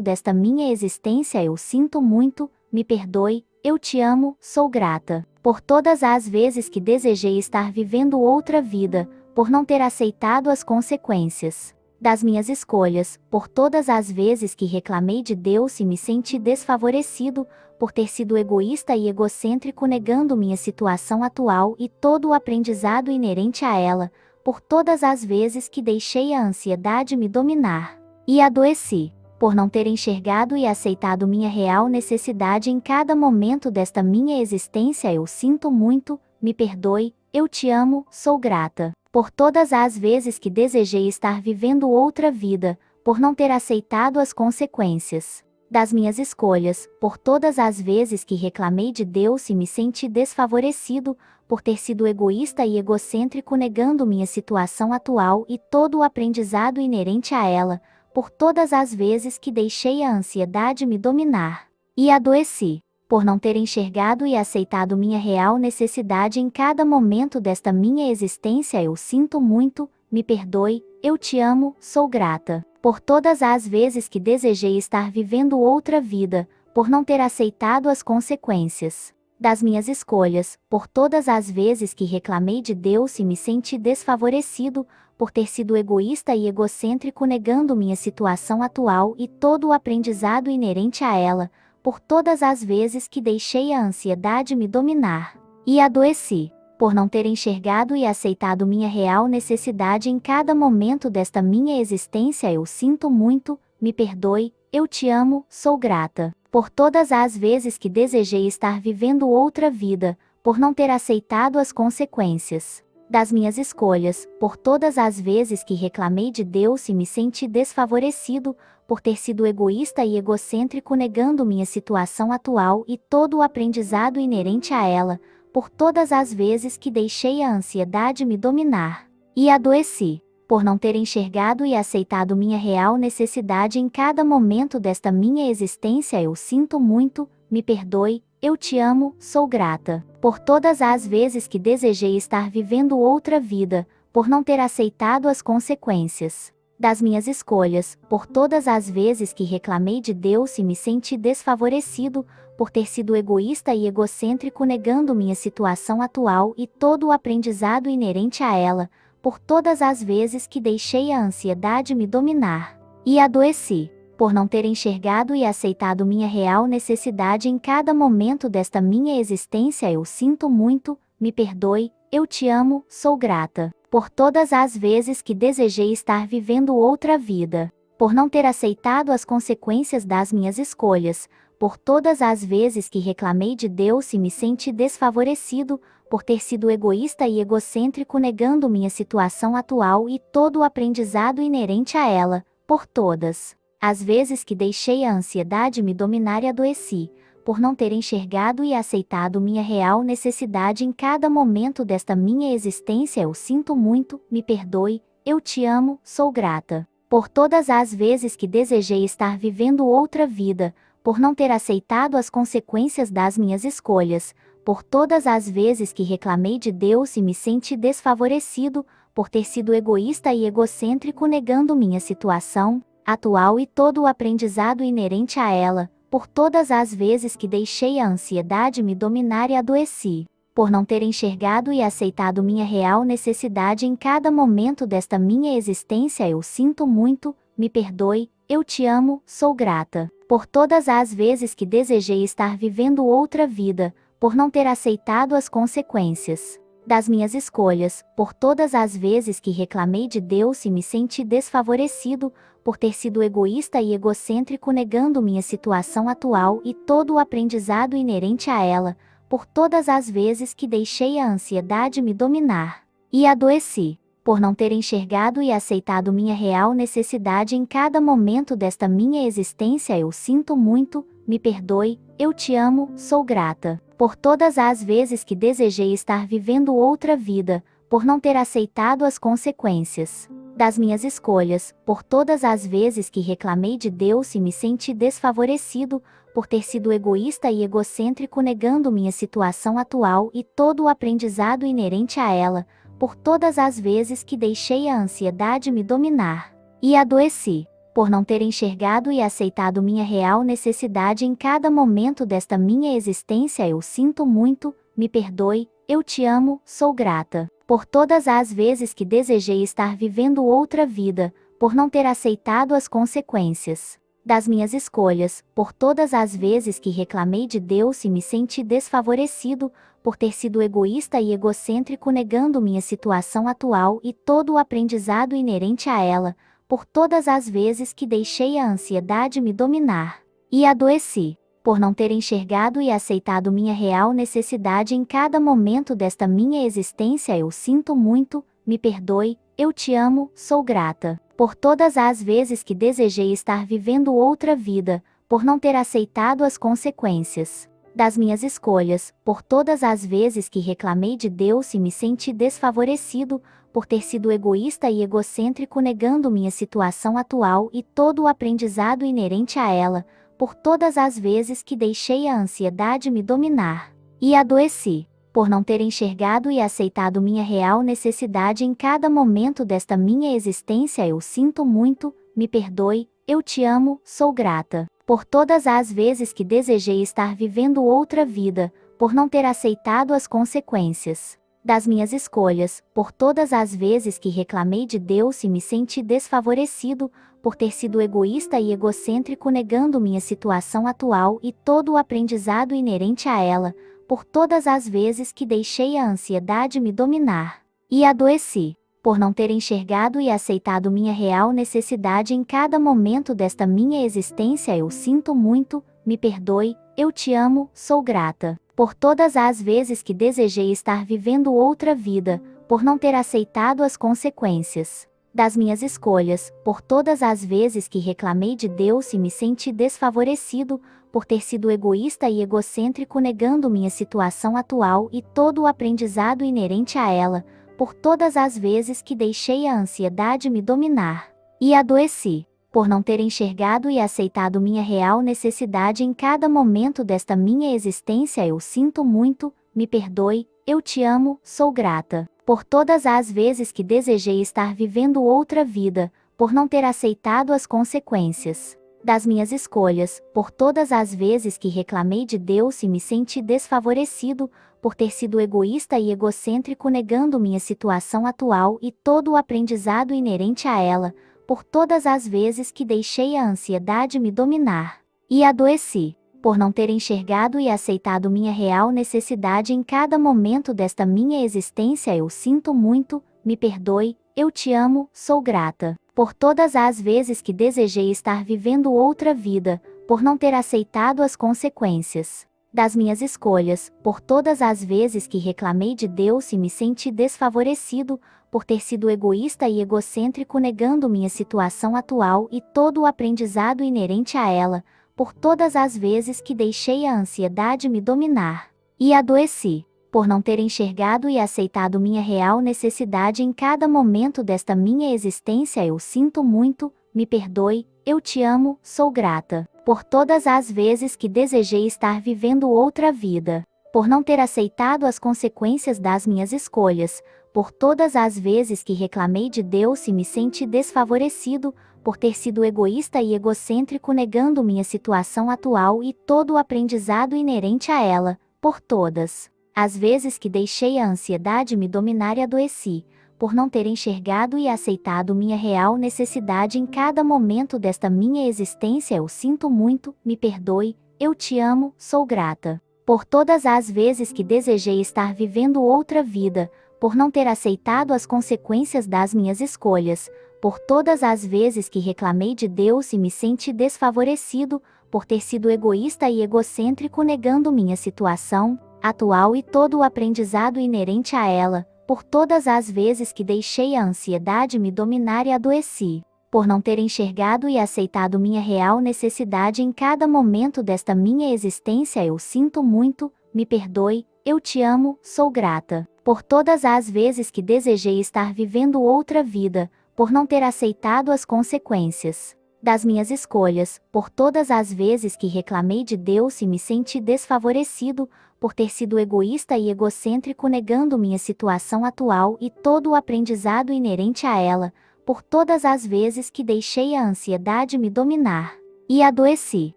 desta minha existência. Eu sinto muito, me perdoe, eu te amo, sou grata. Por todas as vezes que desejei estar vivendo outra vida, por não ter aceitado as consequências das minhas escolhas, por todas as vezes que reclamei de Deus e me senti desfavorecido, por ter sido egoísta e egocêntrico negando minha situação atual e todo o aprendizado inerente a ela, por todas as vezes que deixei a ansiedade me dominar e adoeci, por não ter enxergado e aceitado minha real necessidade em cada momento desta minha existência. Eu sinto muito, me perdoe, eu te amo, sou grata. Por todas as vezes que desejei estar vivendo outra vida, por não ter aceitado as consequências das minhas escolhas, por todas as vezes que reclamei de Deus e me senti desfavorecido, por ter sido egoísta e egocêntrico negando minha situação atual e todo o aprendizado inerente a ela, por todas as vezes que deixei a ansiedade me dominar e adoeci, por não ter enxergado e aceitado minha real necessidade em cada momento desta minha existência. Eu sinto muito, me perdoe, eu te amo, sou grata. Por todas as vezes que desejei estar vivendo outra vida, por não ter aceitado as consequências das minhas escolhas, por todas as vezes que reclamei de Deus e me senti desfavorecido, por ter sido egoísta e egocêntrico negando minha situação atual e todo o aprendizado inerente a ela, por todas as vezes que deixei a ansiedade me dominar e adoeci, por não ter enxergado e aceitado minha real necessidade em cada momento desta minha existência. Eu sinto muito, me perdoe, eu te amo, sou grata. Por todas as vezes que desejei estar vivendo outra vida, por não ter aceitado as consequências das minhas escolhas, por todas as vezes que reclamei de Deus e me senti desfavorecido, por ter sido egoísta e egocêntrico negando minha situação atual e todo o aprendizado inerente a ela, por todas as vezes que deixei a ansiedade me dominar e adoeci, por não ter enxergado e aceitado minha real necessidade em cada momento desta minha existência. Eu sinto muito, me perdoe, eu te amo, sou grata. Por todas as vezes que desejei estar vivendo outra vida, por não ter aceitado as consequências das minhas escolhas, por todas as vezes que reclamei de Deus e me senti desfavorecido, por ter sido egoísta e egocêntrico negando minha situação atual e todo o aprendizado inerente a ela, por todas as vezes que deixei a ansiedade me dominar e adoeci, por não ter enxergado e aceitado minha real necessidade em cada momento desta minha existência. Eu sinto muito, me perdoe, eu te amo, sou grata. Por todas as vezes que desejei estar vivendo outra vida, por não ter aceitado as consequências das minhas escolhas, por todas as vezes que reclamei de Deus e me senti desfavorecido, por ter sido egoísta e egocêntrico negando minha situação atual e todo o aprendizado inerente a ela, por todas as vezes que deixei a ansiedade me dominar e adoeci, por não ter enxergado e aceitado minha real necessidade em cada momento desta minha existência. Eu sinto muito, me perdoe, eu te amo, sou grata. Por todas as vezes que desejei estar vivendo outra vida, por não ter aceitado as consequências das minhas escolhas, por todas as vezes que reclamei de Deus e me senti desfavorecido, por ter sido egoísta e egocêntrico negando minha situação atual e todo o aprendizado inerente a ela, por todas as vezes que deixei a ansiedade me dominar e adoeci, por não ter enxergado e aceitado minha real necessidade em cada momento desta minha existência. Eu sinto muito, me perdoe, eu te amo, sou grata. Por todas as vezes que desejei estar vivendo outra vida, por não ter aceitado as consequências das minhas escolhas, por todas as vezes que reclamei de Deus e me senti desfavorecido, por ter sido egoísta e egocêntrico negando minha situação atual e todo o aprendizado inerente a ela, por todas as vezes que deixei a ansiedade me dominar e adoeci, por não ter enxergado e aceitado minha real necessidade em cada momento desta minha existência. Eu sinto muito, me perdoe, eu te amo, sou grata. Por todas as vezes que desejei estar vivendo outra vida, por não ter aceitado as consequências das minhas escolhas, por todas as vezes que reclamei de Deus e me senti desfavorecido, por ter sido egoísta e egocêntrico negando minha situação atual e todo o aprendizado inerente a ela, por todas as vezes que deixei a ansiedade me dominar e adoeci, por não ter enxergado e aceitado minha real necessidade em cada momento desta minha existência. Eu sinto muito, me perdoe, eu te amo, sou grata. Por todas as vezes que desejei estar vivendo outra vida, por não ter aceitado as consequências das minhas escolhas, por todas as vezes que reclamei de Deus e me senti desfavorecido, por ter sido egoísta e egocêntrico negando minha situação atual e todo o aprendizado inerente a ela, por todas as vezes que deixei a ansiedade me dominar e adoeci, por não ter enxergado e aceitado minha real necessidade em cada momento desta minha existência. Eu sinto muito, me perdoe, eu te amo, sou grata. Por todas as vezes que desejei estar vivendo outra vida, por não ter aceitado as consequências das minhas escolhas, por todas as vezes que reclamei de Deus e me senti desfavorecido, por ter sido egoísta e egocêntrico negando minha situação atual e todo o aprendizado inerente a ela, por todas as vezes que deixei a ansiedade me dominar e adoeci, por não ter enxergado e aceitado minha real necessidade em cada momento desta minha existência. Eu sinto muito, me perdoe, eu te amo, sou grata. Por todas as vezes que desejei estar vivendo outra vida, por não ter aceitado as consequências das minhas escolhas, por todas as vezes que reclamei de Deus e me senti desfavorecido, por ter sido egoísta e egocêntrico negando minha situação atual e todo o aprendizado inerente a ela, por todas as vezes que deixei a ansiedade me dominar e adoeci, por não ter enxergado e aceitado minha real necessidade em cada momento desta minha existência. Eu sinto muito, me perdoe, eu te amo, sou grata. Por todas as vezes que desejei estar vivendo outra vida, por não ter aceitado as consequências das minhas escolhas, por todas as vezes que reclamei de Deus e me senti desfavorecido, por ter sido egoísta e egocêntrico negando minha situação atual e todo o aprendizado inerente a ela, por todas as vezes que deixei a ansiedade me dominar e adoeci, por não ter enxergado e aceitado minha real necessidade em cada momento desta minha existência. Eu sinto muito, me perdoe, eu te amo, sou grata. Por todas as vezes que desejei estar vivendo outra vida, por não ter aceitado as consequências das minhas escolhas, por todas as vezes que reclamei de Deus e me senti desfavorecido, por ter sido egoísta e egocêntrico negando minha situação atual e todo o aprendizado inerente a ela, por todas as vezes que deixei a ansiedade me dominar e adoeci, por não ter enxergado e aceitado minha real necessidade em cada momento desta minha existência. Eu sinto muito, me perdoe, eu te amo, sou grata. Por todas as vezes que desejei estar vivendo outra vida, por não ter aceitado as consequências das minhas escolhas, por todas as vezes que reclamei de Deus e me senti desfavorecido, por ter sido egoísta e egocêntrico negando minha situação atual e todo o aprendizado inerente a ela, por todas as vezes que deixei a ansiedade me dominar e adoeci, por não ter enxergado e aceitado minha real necessidade em cada momento desta minha existência. Eu sinto muito, me perdoe, eu te amo, sou grata. Por todas as vezes que desejei estar vivendo outra vida, por não ter aceitado as consequências das minhas escolhas, por todas as vezes que reclamei de Deus e me senti desfavorecido, por ter sido egoísta e egocêntrico negando minha situação atual e todo o aprendizado inerente a ela, por todas as vezes que deixei a ansiedade me dominar e adoeci, por não ter enxergado e aceitado minha real necessidade em cada momento desta minha existência. Eu sinto muito, me perdoe, eu te amo, sou grata. Por todas as vezes que desejei estar vivendo outra vida, por não ter aceitado as consequências das minhas escolhas, por todas as vezes que reclamei de Deus e me senti desfavorecido, por ter sido egoísta e egocêntrico negando minha situação atual e todo o aprendizado inerente a ela, por todas as vezes que deixei a ansiedade me dominar e adoeci, por não ter enxergado e aceitado minha real necessidade em cada momento desta minha existência. Eu sinto muito, me perdoe, eu te amo, sou grata. Por todas as vezes que desejei estar vivendo outra vida, por não ter aceitado as consequências das minhas escolhas, por todas as vezes que reclamei de Deus e me senti desfavorecido, por ter sido egoísta e egocêntrico negando minha situação atual e todo o aprendizado inerente a ela, por todas as vezes que deixei a ansiedade me dominar e adoeci,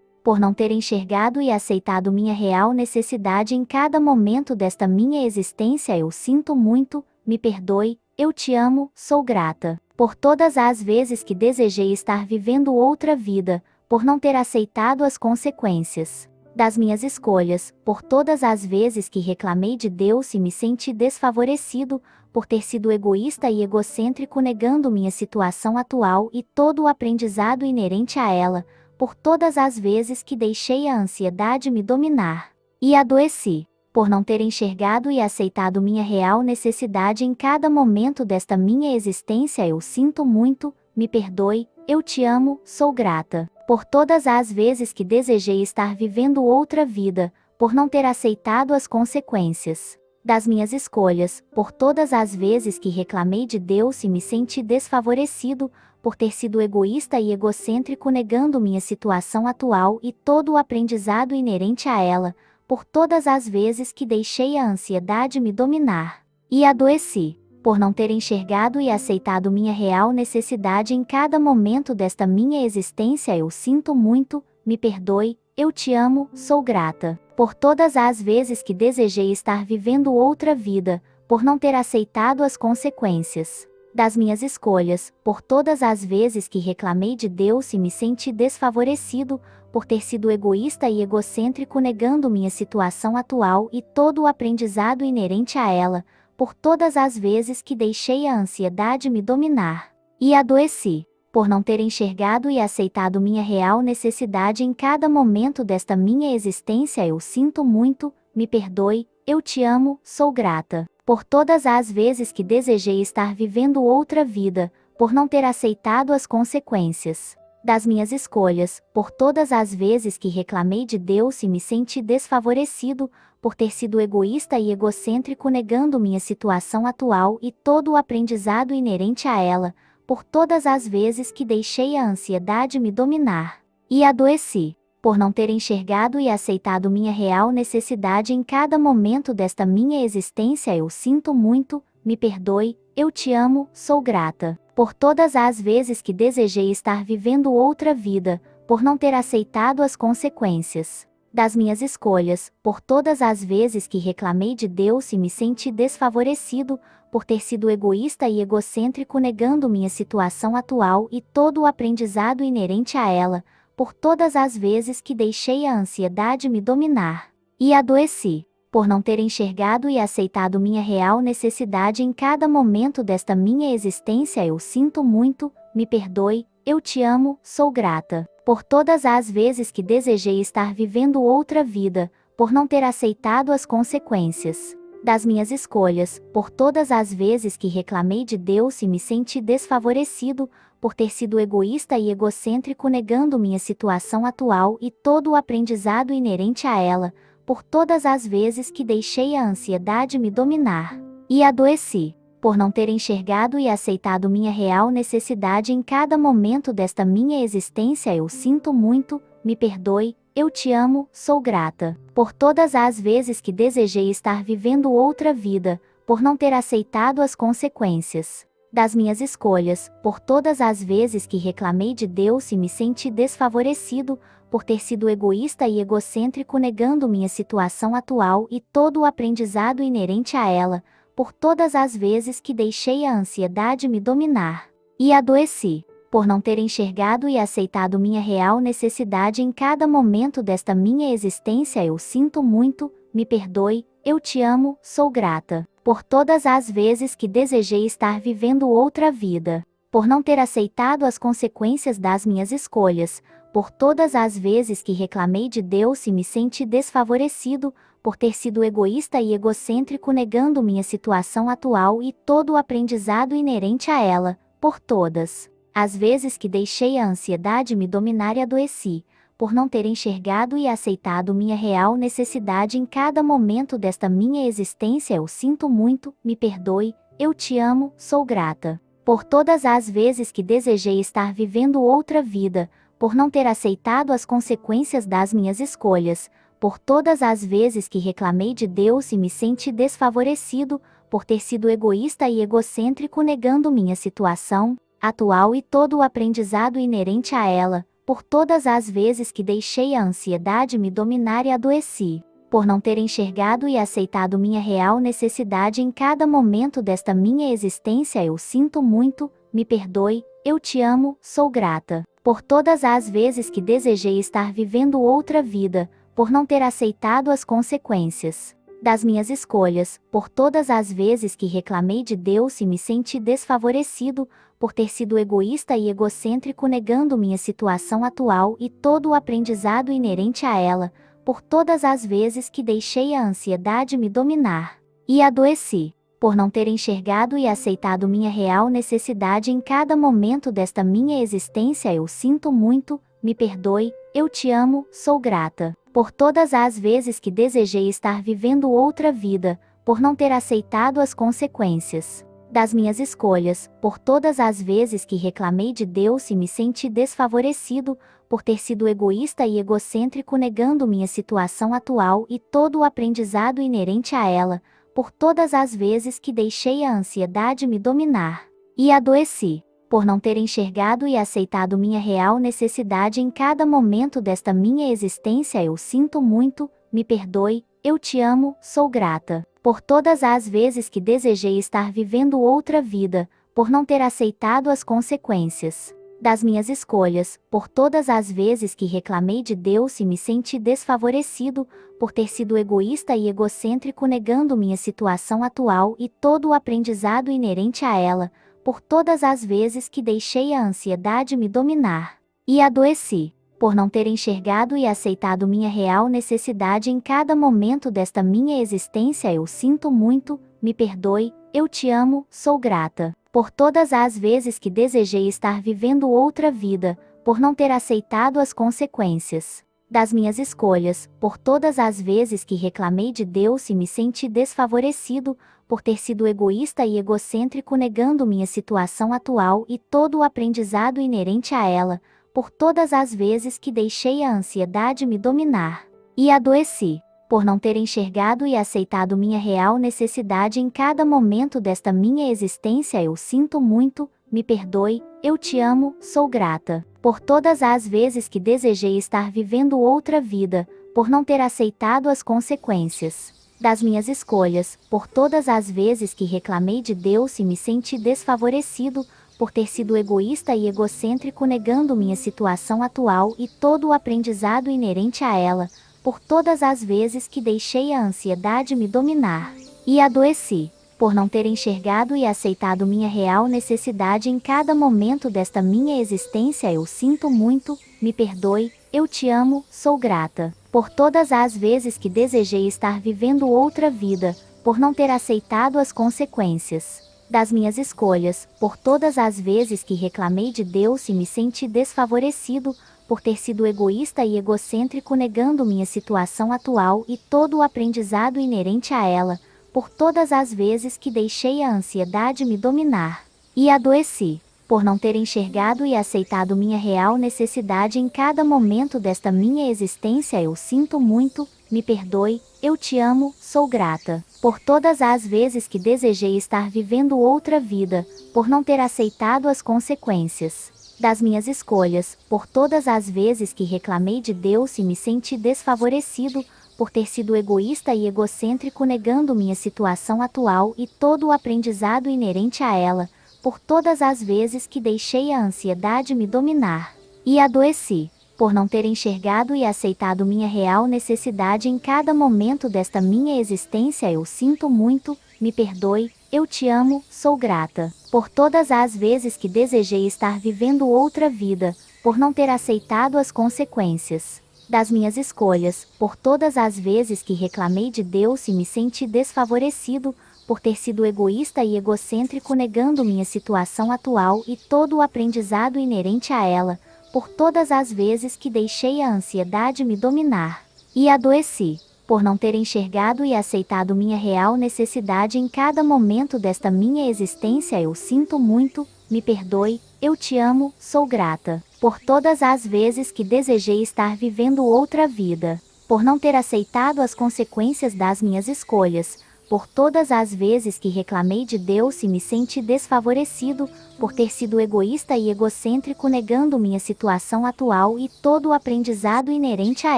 por não ter enxergado e aceitado minha real necessidade em cada momento desta minha existência, eu sinto muito, me perdoe, eu te amo, sou grata. Por todas as vezes que desejei estar vivendo outra vida, por não ter aceitado as consequências das minhas escolhas, por todas as vezes que reclamei de Deus e me senti desfavorecido, por ter sido egoísta e egocêntrico negando minha situação atual e todo o aprendizado inerente a ela, por todas as vezes que deixei a ansiedade me dominar e adoeci, por não ter enxergado e aceitado minha real necessidade em cada momento desta minha existência, eu sinto muito, me perdoe, eu te amo, sou grata. Por todas as vezes que desejei estar vivendo outra vida, por não ter aceitado as consequências das minhas escolhas, por todas as vezes que reclamei de Deus e me senti desfavorecido, por ter sido egoísta e egocêntrico negando minha situação atual e todo o aprendizado inerente a ela, por todas as vezes que deixei a ansiedade me dominar e adoeci, por não ter enxergado e aceitado minha real necessidade em cada momento desta minha existência, eu sinto muito, me perdoe, eu te amo, sou grata. Por todas as vezes que desejei estar vivendo outra vida, por não ter aceitado as consequências das minhas escolhas, por todas as vezes que reclamei de Deus e me senti desfavorecido, por ter sido egoísta e egocêntrico negando minha situação atual e todo o aprendizado inerente a ela, por todas as vezes que deixei a ansiedade me dominar e adoeci, por não ter enxergado e aceitado minha real necessidade em cada momento desta minha existência, eu sinto muito, me perdoe, eu te amo, sou grata. Por todas as vezes que desejei estar vivendo outra vida, por não ter aceitado as consequências das minhas escolhas, por todas as vezes que reclamei de Deus e me senti desfavorecido, por ter sido egoísta e egocêntrico negando minha situação atual e todo o aprendizado inerente a ela, por todas as vezes que deixei a ansiedade me dominar e adoeci, por não ter enxergado e aceitado minha real necessidade em cada momento desta minha existência, eu sinto muito, me perdoe, eu te amo, sou grata. Por todas as vezes que desejei estar vivendo outra vida, por não ter aceitado as consequências das minhas escolhas, por todas as vezes que reclamei de Deus e me senti desfavorecido, por ter sido egoísta e egocêntrico negando minha situação atual e todo o aprendizado inerente a ela, por todas as vezes que deixei a ansiedade me dominar e adoeci, por não ter enxergado e aceitado minha real necessidade em cada momento desta minha existência, eu sinto muito, me perdoe, eu te amo, sou grata. Por todas as vezes que desejei estar vivendo outra vida, por não ter aceitado as consequências das minhas escolhas, por todas as vezes que reclamei de Deus e me senti desfavorecido, por ter sido egoísta e egocêntrico negando minha situação atual e todo o aprendizado inerente a ela, por todas as vezes que deixei a ansiedade me dominar e adoeci, por não ter enxergado e aceitado minha real necessidade em cada momento desta minha existência, eu sinto muito, me perdoe, eu te amo, sou grata. Por todas as vezes que desejei estar vivendo outra vida, por não ter aceitado as consequências das minhas escolhas, por todas as vezes que reclamei de Deus e me senti desfavorecido, por ter sido egoísta e egocêntrico negando minha situação atual e todo o aprendizado inerente a ela, por todas as vezes que deixei a ansiedade me dominar e adoeci, por não ter enxergado e aceitado minha real necessidade em cada momento desta minha existência, eu sinto muito, me perdoe, eu te amo, sou grata. Por todas as vezes que desejei estar vivendo outra vida, por não ter aceitado as consequências das minhas escolhas, por todas as vezes que reclamei de Deus e me senti desfavorecido, por ter sido egoísta e egocêntrico negando minha situação atual e todo o aprendizado inerente a ela, por todas as vezes que deixei a ansiedade me dominar e adoeci, por não ter enxergado e aceitado minha real necessidade em cada momento desta minha existência. Eu sinto muito, me perdoe, eu te amo, sou grata. Por todas as vezes que desejei estar vivendo outra vida, por não ter aceitado as consequências das minhas escolhas, por todas as vezes que reclamei de Deus e me senti desfavorecido, por ter sido egoísta e egocêntrico negando minha situação atual e todo o aprendizado inerente a ela, por todas as vezes que deixei a ansiedade me dominar e adoeci, por não ter enxergado e aceitado minha real necessidade em cada momento desta minha existência. Eu sinto muito, me perdoe, eu te amo, sou grata. Por todas as vezes que desejei estar vivendo outra vida, por não ter aceitado as consequências das minhas escolhas, por todas as vezes que reclamei de Deus e me senti desfavorecido, por ter sido egoísta e egocêntrico negando minha situação atual e todo o aprendizado inerente a ela, por todas as vezes que deixei a ansiedade me dominar e adoeci, por não ter enxergado e aceitado minha real necessidade em cada momento desta minha existência. Eu sinto muito, me perdoe, eu te amo, sou grata. Por todas as vezes que desejei estar vivendo outra vida, por não ter aceitado as consequências das minhas escolhas, por todas as vezes que reclamei de Deus e me senti desfavorecido, por ter sido egoísta e egocêntrico negando minha situação atual e todo o aprendizado inerente a ela, por todas as vezes que deixei a ansiedade me dominar e adoeci, por não ter enxergado e aceitado minha real necessidade em cada momento desta minha existência. Eu sinto muito, me perdoe, eu te amo, sou grata. Por todas as vezes que desejei estar vivendo outra vida, por não ter aceitado as consequências das minhas escolhas, por todas as vezes que reclamei de Deus e me senti desfavorecido, por ter sido egoísta e egocêntrico negando minha situação atual e todo o aprendizado inerente a ela, por todas as vezes que deixei a ansiedade me dominar e adoeci, por não ter enxergado e aceitado minha real necessidade em cada momento desta minha existência. Eu sinto muito, me perdoe, eu te amo, sou grata. Por todas as vezes que desejei estar vivendo outra vida, por não ter aceitado as consequências das minhas escolhas, por todas as vezes que reclamei de Deus e me senti desfavorecido, por ter sido egoísta e egocêntrico negando minha situação atual e todo o aprendizado inerente a ela, por todas as vezes que deixei a ansiedade me dominar e adoeci, por não ter enxergado e aceitado minha real necessidade em cada momento desta minha existência. Eu sinto muito, me perdoe, eu te amo, sou grata. Por todas as vezes que desejei estar vivendo outra vida, por não ter aceitado as consequências das minhas escolhas, por todas as vezes que reclamei de Deus e me senti desfavorecido, por ter sido egoísta e egocêntrico negando minha situação atual e todo o aprendizado inerente a ela, por todas as vezes que deixei a ansiedade me dominar e adoeci, por não ter enxergado e aceitado minha real necessidade em cada momento desta minha existência. Eu sinto muito, me perdoe, eu te amo, sou grata. Por todas as vezes que desejei estar vivendo outra vida, por não ter aceitado as consequências das minhas escolhas, por todas as vezes que reclamei de Deus e me senti desfavorecido, por ter sido egoísta e egocêntrico negando minha situação atual e todo o aprendizado inerente a ela, por todas as vezes que deixei a ansiedade me dominar e adoeci, por não ter enxergado e aceitado minha real necessidade em cada momento desta minha existência. Eu sinto muito, me perdoe, eu te amo, sou grata. Por todas as vezes que desejei estar vivendo outra vida, por não ter aceitado as consequências das minhas escolhas, por todas as vezes que reclamei de Deus e me senti desfavorecido, por ter sido egoísta e egocêntrico negando minha situação atual e todo o aprendizado inerente a ela, por todas as vezes que deixei a ansiedade me dominar e adoeci, por não ter enxergado e aceitado minha real necessidade em cada momento desta minha existência. Eu sinto muito, me perdoe, eu te amo, sou grata. Por todas as vezes que desejei estar vivendo outra vida, por não ter aceitado as consequências das minhas escolhas, por todas as vezes que reclamei de Deus e me senti desfavorecido, por ter sido egoísta e egocêntrico negando minha situação atual e todo o aprendizado inerente a ela, por todas as vezes que deixei a ansiedade me dominar. E adoeci, por não ter enxergado e aceitado minha real necessidade em cada momento desta minha existência. Eu sinto muito, me perdoe, eu te amo, sou grata, por todas as vezes que desejei estar vivendo outra vida, por não ter aceitado as consequências das minhas escolhas, por todas as vezes que reclamei de Deus e me senti desfavorecido, por ter sido egoísta e egocêntrico negando minha situação atual e todo o aprendizado inerente a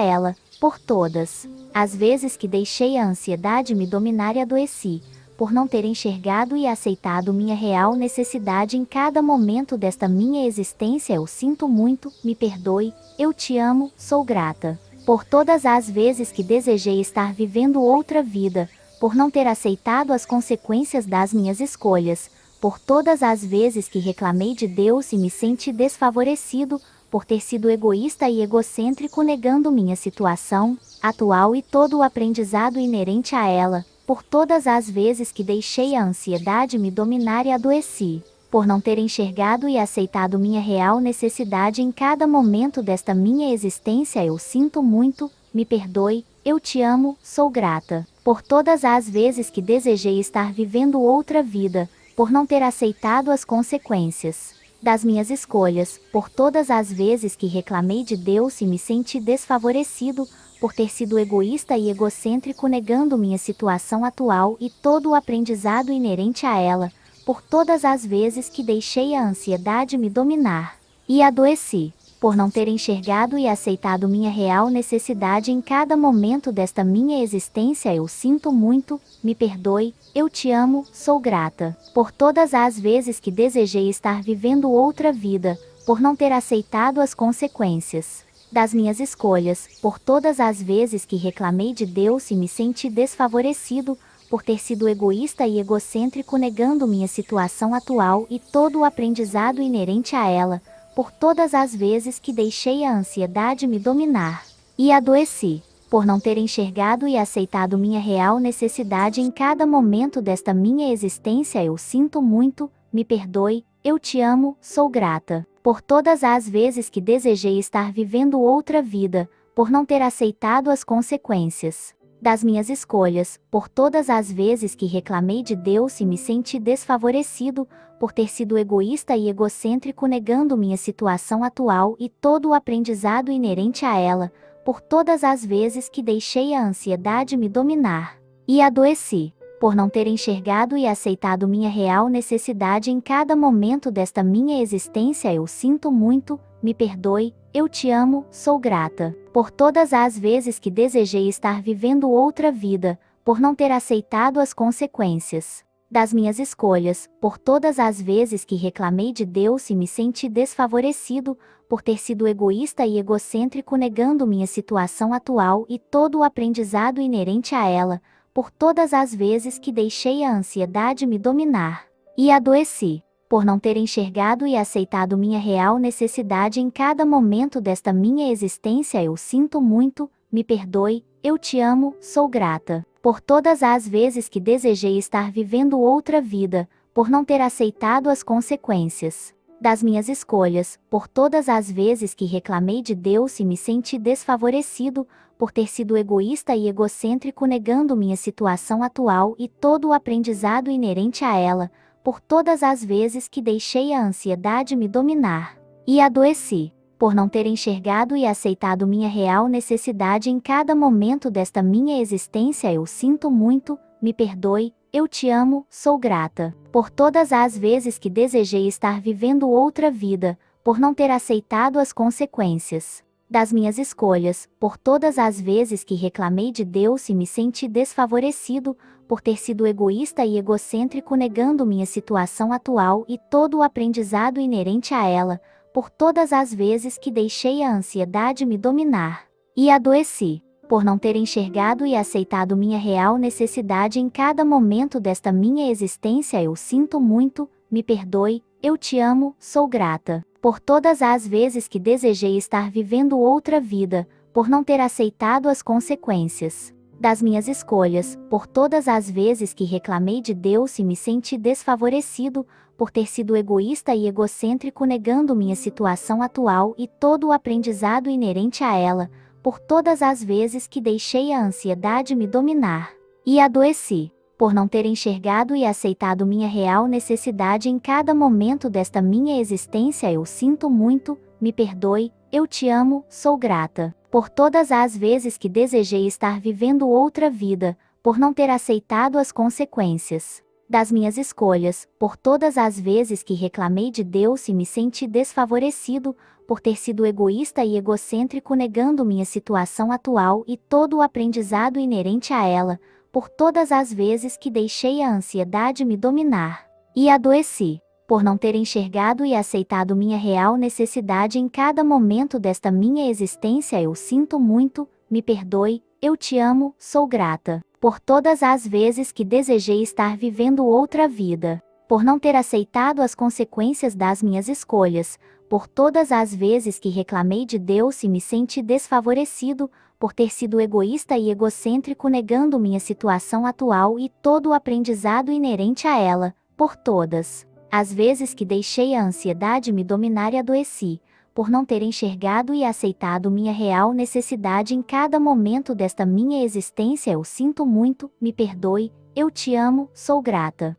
ela, por todas as vezes que deixei a ansiedade me dominar e adoeci, por não ter enxergado e aceitado minha real necessidade em cada momento desta minha existência. Eu sinto muito, me perdoe, eu te amo, sou grata, por todas as vezes que desejei estar vivendo outra vida, por não ter aceitado as consequências das minhas escolhas, por todas as vezes que reclamei de Deus e me senti desfavorecido, por ter sido egoísta e egocêntrico negando minha situação atual e todo o aprendizado inerente a ela, por todas as vezes que deixei a ansiedade me dominar e adoeci, por não ter enxergado e aceitado minha real necessidade em cada momento desta minha existência. Eu sinto muito, me perdoe, eu te amo, sou grata, por todas as vezes que desejei estar vivendo outra vida, por não ter aceitado as consequências das minhas escolhas, por todas as vezes que reclamei de Deus e me senti desfavorecido, por ter sido egoísta e egocêntrico negando minha situação atual e todo o aprendizado inerente a ela, por todas as vezes que deixei a ansiedade me dominar e adoeci, por não ter enxergado e aceitado minha real necessidade em cada momento desta minha existência. Eu sinto muito, me perdoe, eu te amo, sou grata, por todas as vezes que desejei estar vivendo outra vida, por não ter aceitado as consequências das minhas escolhas, por todas as vezes que reclamei de Deus e me senti desfavorecido, por ter sido egoísta e egocêntrico negando minha situação atual e todo o aprendizado inerente a ela, por todas as vezes que deixei a ansiedade me dominar e adoeci, por não ter enxergado e aceitado minha real necessidade em cada momento desta minha existência. Eu sinto muito, me perdoe, eu te amo, sou grata, por todas as vezes que desejei estar vivendo outra vida, por não ter aceitado as consequências das minhas escolhas, por todas as vezes que reclamei de Deus e me senti desfavorecido, por ter sido egoísta e egocêntrico negando minha situação atual e todo o aprendizado inerente a ela, por todas as vezes que deixei a ansiedade me dominar e adoeci, por não ter enxergado e aceitado minha real necessidade em cada momento desta minha existência. Eu sinto muito, me perdoe, eu te amo, sou grata, por todas as vezes que desejei estar vivendo outra vida, por não ter aceitado as consequências das minhas escolhas, por todas as vezes que reclamei de Deus e me senti desfavorecido, por ter sido egoísta e egocêntrico negando minha situação atual e todo o aprendizado inerente a ela, por todas as vezes que deixei a ansiedade me dominar e adoeci, por não ter enxergado e aceitado minha real necessidade em cada momento desta minha existência. Eu sinto muito, me perdoe, eu te amo, sou grata, por todas as vezes que desejei estar vivendo outra vida, por não ter aceitado as consequências das minhas escolhas, por todas as vezes que reclamei de Deus e me senti desfavorecido, por ter sido egoísta e egocêntrico negando minha situação atual e todo o aprendizado inerente a ela, por todas as vezes que deixei a ansiedade me dominar e adoeci, por não ter enxergado e aceitado minha real necessidade em cada momento desta minha existência. Eu sinto muito, me perdoe, eu te amo, sou grata, por todas as vezes que desejei estar vivendo outra vida, por não ter aceitado as consequências das minhas escolhas, por todas as vezes que reclamei de Deus e me senti desfavorecido, por ter sido egoísta e egocêntrico negando minha situação atual e todo o aprendizado inerente a ela, por todas as vezes que deixei a ansiedade me dominar e adoeci, por não ter enxergado e aceitado minha real necessidade em cada momento desta minha existência. Eu sinto muito, me perdoe, eu te amo, sou grata, por todas as vezes que desejei estar vivendo outra vida, por não ter aceitado as consequências das minhas escolhas, por todas as vezes que reclamei de Deus e me senti desfavorecido, por ter sido egoísta e egocêntrico negando minha situação atual e todo o aprendizado inerente a ela, por todas as vezes que deixei a ansiedade me dominar. E adoeci, por não ter enxergado e aceitado minha real necessidade em cada momento desta minha existência. Eu sinto muito, me perdoe, eu te amo, sou grata, por todas as vezes que desejei estar vivendo outra vida, por não ter aceitado as consequências das minhas escolhas, por todas as vezes que reclamei de Deus e me senti desfavorecido, por ter sido egoísta e egocêntrico negando minha situação atual e todo o aprendizado inerente a ela, por todas as vezes que deixei a ansiedade me dominar. E adoeci, por não ter enxergado e aceitado minha real necessidade em cada momento desta minha existência. Eu sinto muito, me perdoe, eu te amo, sou grata, por todas as vezes que desejei estar vivendo outra vida, por não ter aceitado as consequências das minhas escolhas, por todas as vezes que reclamei de Deus e me senti desfavorecido, por ter sido egoísta e egocêntrico negando minha situação atual e todo o aprendizado inerente a ela, por todas as vezes que deixei a ansiedade me dominar e adoeci, por não ter enxergado e aceitado minha real necessidade em cada momento desta minha existência. Eu sinto muito, me perdoe, eu te amo, sou grata.